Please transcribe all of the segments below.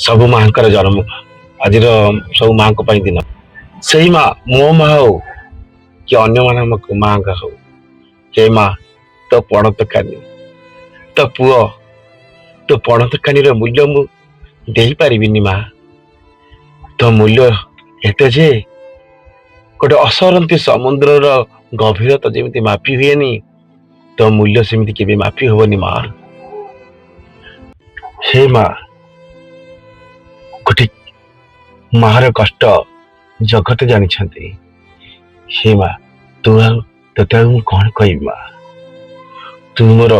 ସବୁ ମାଙ୍କର ଜନ୍ମ ଆଜିର ସବୁ ମାଙ୍କ ପାଇଁ ଦିନ। ସେଇ ମା ମୋ ମା ହଉ କି ଅନ୍ୟମାନଙ୍କ ମାଙ୍କ ହଉ, ହେ ମା ତୋ ପଣ ତରକାରୀ, ତୋ ପୁଅ ତୋ ପଣ ତରକାରୀର ମୂଲ୍ୟ ମୁଁ ଦେଇପାରିବିନି ମା। ତୋ ମୂଲ୍ୟ ଏତେ ଯେ ଗୋଟେ ଅସରନ୍ତି ସମୁଦ୍ରର ଗଭୀରତା ଯେମିତି ମାପି ହୁଏନି, ତୋ ମୂଲ୍ୟ ସେମିତି କେବେ ମାପି ହବନି ମା। ହେ ମା, ଗୋଟେ ମାର କଷ୍ଟ ଜଗତ ଜାଣିଛନ୍ତି। ହେ ମା, ତୋତେ ଆଉ ମୁଁ କଣ କହିବି ମା। ତୁ ମୋର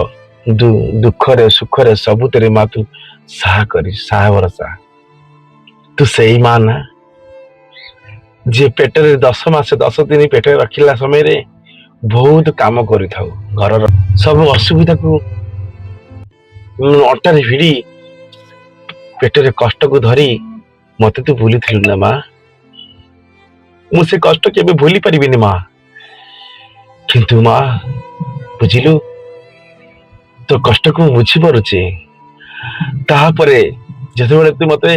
ଦୁଃଖରେ ସୁଖରେ ସବୁଥିରେ ମା ତୁ ସାହା ଭରସା। ତୁ ସେଇ ମା ନା ଯିଏ ପେଟରେ 10 ମାସ 10 ଦିନ ପେଟରେ ରଖିଲା ସମୟରେ ବହୁତ କାମ କରିଥାଉ, ଘରର ସବୁ ଅସୁବିଧାକୁ ଅଣ୍ଟାରେ ଭିଡ଼ି ପେଟରେ କଷ୍ଟକୁ ଧରି ମତେ ତୁ ଭୁଲିଥିଲୁ ନା ମା। ମୁଁ ସେ କଷ୍ଟ କେବେ ଭୁଲି ପାରିବିନି ମା। କିନ୍ତୁ ମା ବୁଝିଲୁ, ତୋ କଷ୍ଟକୁ ମୁଁ ବୁଝିପାରୁଛି। ତାପରେ ଯେତେବେଳେ ତୁ ମତେ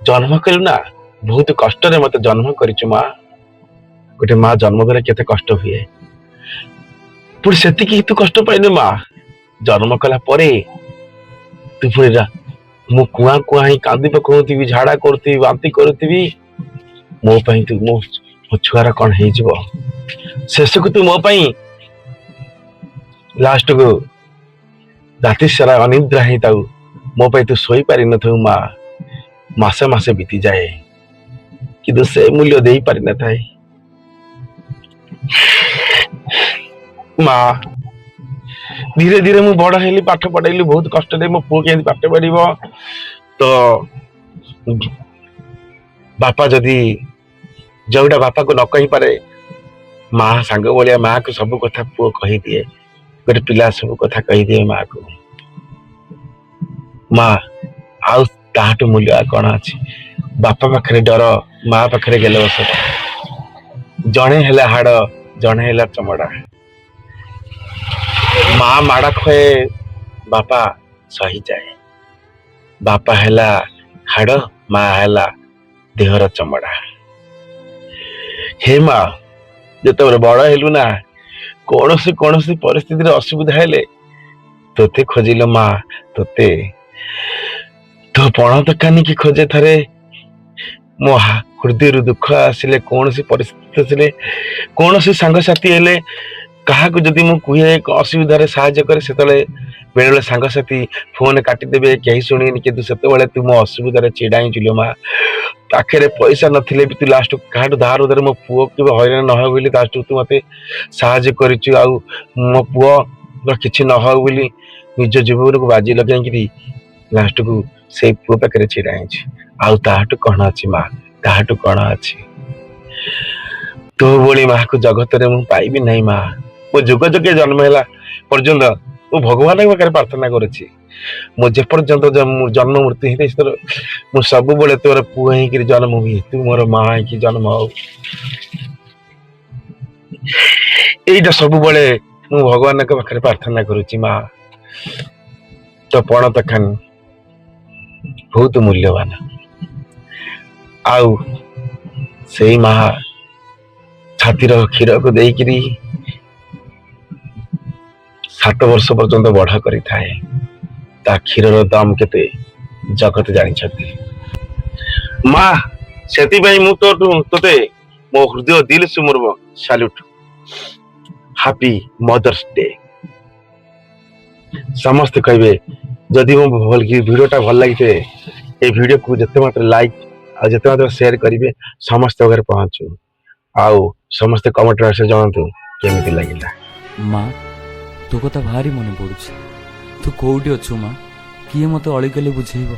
ଜନ୍ମ କଲୁ ନା, ବହୁତ କଷ୍ଟରେ ମତେ ଜନ୍ମ କରିଛୁ ମା। ଗୋଟେ ମା ଜନ୍ମ ଦେଲେ କେତେ କଷ୍ଟ ହୁଏ, ପୁଣି ସେତିକି ତୁ କଷ୍ଟ ପାଇନୁ ମା। ଜନ୍ମ କଲା ପରେ ତୁ ପୁଣି ମୁଁ କୁଆଁ କୁଆଁ ହେଇ କାନ୍ଦି ପକଉଥିବି, ଝାଡା କରୁଥିବି, ବାନ୍ତି କରୁଥିବି। ମୋ ପାଇଁ ତୁ ମୋ ଛୁଆର କଣ ହେଇଯିବ, ଶେଷକୁ ତୁ ମୋ ପାଇଁ ଲାଷ୍ଟକୁ ରାତି ସାରା ଅନିଦ୍ରା ହେଇଥାଉ, ମୋ ପାଇଁ ତୁ ଶୋଇପାରିନଥାଉ ମା। ମାସେ ମାସେ ବିତିଯାଏ କିନ୍ତୁ ସେ ମୂଲ୍ୟ ଦେଇପାରିନଥାଏ ମା। ଧୀରେ ଧୀରେ ମୁଁ ବଡ ହେଲି, ପାଠ ପଢେଇଲି ବହୁତ କଷ୍ଟରେ। ମୋ ପୁଅ କେମିତି ପାଠ ପଢିବ, ତ ବାପା ଯଦି ଯୋଉଟା ବାପାକୁ ନ କହିପାରେ, ମା ସାଙ୍ଗ ଭଳିଆ ମାକୁ ସବୁ କଥା ପୁଅ କହିଦିଏ। ଗୋଟେ ପିଲା ସବୁ କଥା କହିଦିଏ ମାକୁ। ମା ଆଉ ତାହାଠୁ ମୂଲ୍ୟ ଆଉ କଣ ଅଛି। ବାପା ପାଖରେ ଡର, ମା ପାଖରେ ଗେଲ ବସ। ଜଣେ ହେଲା ହାଡ, ଜଣେ ହେଲା ଚମଡା। ମା ମାଡ ଖଏ, ବାପା ସହିଯାଏ। ବାପା ହେଲା ହାଡ, ମା ହେଲା ଦେହର ଚମଡା। ହେ ମା, ଯେତେବେଳେ ବଡ ହେଲୁ ନା, କୌଣସି ପରିସ୍ଥିତିରେ ଅସୁବିଧା ହେଲେ ତୋତେ ଖୋଜିଲ ମା। ତୋତେ ତୋ ପଣ ତକାନିକି ଖୋଜେ ଥରେ। ମୋ ହୃଦୟରୁ ଦୁଃଖ ଆସିଲେ, କୌଣସି ପରିସ୍ଥିତି ଆସିଲେ, କୌଣସି ସାଙ୍ଗସାଥି ହେଲେ, କାହାକୁ ଯଦି ମୁଁ କୁହେ ଅସୁବିଧାରେ ସାହାଯ୍ୟ କରେ, ସେତେବେଳେ ବେଳେବେଳେ ସାଙ୍ଗସାଥି ଫୋନ କାଟିଦେବେ, କେହି ଶୁଣିବେନି। କିନ୍ତୁ ସେତେବେଳେ ତୁ ମୋ ଅସୁବିଧାରେ ଛିଡା ହେଇଥିଲୁ ମା। ପାଖରେ ପଇସା ନଥିଲେ ବି ତୁ ଲାଷ୍ଟ କାହାଠୁ ଧାର ଉଧାର ମୋ ପୁଅ କେବେ ହଇରାଣ ନ ହବ ବୋଲି ଲାଷ୍ଟ ତୁ ମତେ ସାହାଯ୍ୟ କରିଛୁ। ଆଉ ମୋ ପୁଅ କିଛି ନ ହଉ ବୋଲି ନିଜ ଜୀବନକୁ ବାଜି ଲଗେଇକିରି ଲାଷ୍ଟକୁ ସେଇ ପୁଅ ପାଖରେ ଛିଡା ହେଇଛି। ଆଉ ତାହାଠୁ କଣ ଅଛି ମା, ତାହାଠୁ କଣ ଅଛି। ତୋ ଭଳି ମାକୁ ଜଗତରେ ମୁଁ ପାଇବି ନାହିଁ ମା। ମୋ ଯୁଗ ଯୁଗେ ଜନ୍ମ ହେଲା ପର୍ଯ୍ୟନ୍ତ ମୁଁ ଭଗବାନଙ୍କ ପାଖରେ ପ୍ରାର୍ଥନା କରୁଛି, ମୁଁ ଯେପର୍ଯ୍ୟନ୍ତ ଜନ୍ମ ମୃତ୍ୟୁ ହେଇଥାଏ ମୁଁ ସବୁବେଳେ ତୋର ପୁଅ ହେଇକିରି ଜନ୍ମ ହୁଏ, ତୁ ମୋର ମା ହେଇକି ଜନ୍ମ ହଉ। ଏଇଟା ସବୁବେଳେ ମୁଁ ଭଗବାନଙ୍କ ପାଖରେ ପ୍ରାର୍ଥନା କରୁଛି ମା। ତୋ ପଣ ତଖାନି ବହୁତ ମୂଲ୍ୟବାନ। ଆଉ ସେଇ ମା ଛାତିର କ୍ଷୀରକୁ ଦେଇକିରି 7 ବର୍ଷ ପର୍ଯ୍ୟନ୍ତ ବଢ କରିଥାଏ। ତା କ୍ଷୀରର ଦାମ କେତେ ଜଗତ ଜାଣିଛନ୍ତି ମା। ସେଥିପାଇଁ ମୁଁ ତୋତେ ମୋ ହୃଦୟ ଦିଲ ସୁମର୍ମ ସାଲ୍ୟୁଟ। Happy mother's day. ସମସ୍ତେ କହିବେ, ଯଦି ମୁଁ ଭିଡିଓଟା ଭଲ ଲାଗିଥାଏ, এই ଭିଡିଓକୁ ଯେତେ ମାତ୍ରା ଲାଇକ୍ ଆଉ ଯେତେ ମାତ୍ରା ସେୟାର କରିବେ, ସମସ୍ତଙ୍କ ଘରେ ପହଞ୍ଚୁ। ଆଉ ସମସ୍ତେ କମେଣ୍ଟ ବାକ୍ସରେ ଜଣାନ୍ତୁ କେମିତି ଲାଗିଲା। ମା, ତୋ କଥା ଭାରି ମନେ ପଡୁଛି। ତୁ କୋଉଠି ଅଛୁ ମା? କିଏ ମତେ ଅଳିକଲି ବୁଝେଇବ?